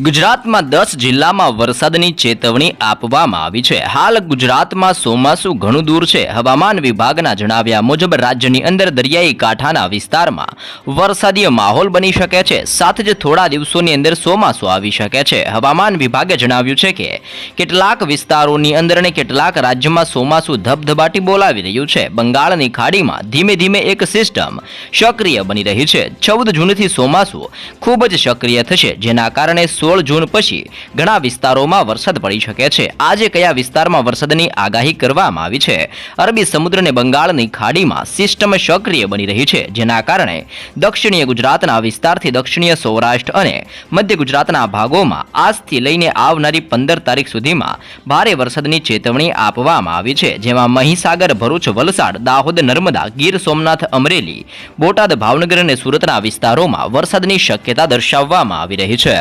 ગુજરાતમાં 10 જિલ્લામાં વરસાદની ચેતવણી આપવામાં આવી છે। હાલ ગુજરાતમાં ચોમાસું ઘણું દૂર છે। હવામાન વિભાગના જણાવ્યા મુજબ રાજ્યની અંદર દરિયાઈ કાંઠાના વિસ્તારમાં વરસાદીય માહોલ બની શકે છે, સાથે જ થોડા દિવસોની અંદર ચોમાસું આવી શકે છે। હવામાન વિભાગે જણાવ્યું છે કે કેટલાક વિસ્તારોની અંદર અને કેટલાક રાજ્યમાં ચોમાસું ધબધબાટી બોલાવી રહ્યું છે। બંગાળની ખાડીમાં ધીમે ધીમે એક સિસ્ટમ સક્રિય બની રહી છે। 14 જૂનથી ચોમાસું ખૂબ જ સક્રિય થશે, જેના કારણે 16 જૂન પછી ઘણા વિસ્તારોમાં વરસાદ પડી શકે છે। આજે કયા વિસ્તારમાં વરસાદની આગાહી કરવામાં આવી છે? અરબી સમુદ્ર અને બંગાળની ખાડીમાં સિસ્ટમ સક્રિય બની રહી છે, જેના કારણે દક્ષિણીય ગુજરાતના વિસ્તારથી દક્ષિણીય સૌરાષ્ટ્ર અને મધ્ય ગુજરાતના ભાગોમાં આજથી લઈને આવનારી 15 તારીખ સુધીમાં ભારે વરસાદની ચેતવણી આપવામાં આવી છે, જેમાં મહીસાગર, ભરૂચ, વલસાડ, દાહોદ, નર્મદા, ગીર સોમનાથ, અમરેલી, બોટાદ, ભાવનગર અને સુરતના વિસ્તારોમાં વરસાદની શક્યતા દર્શાવવામાં આવી રહી છે।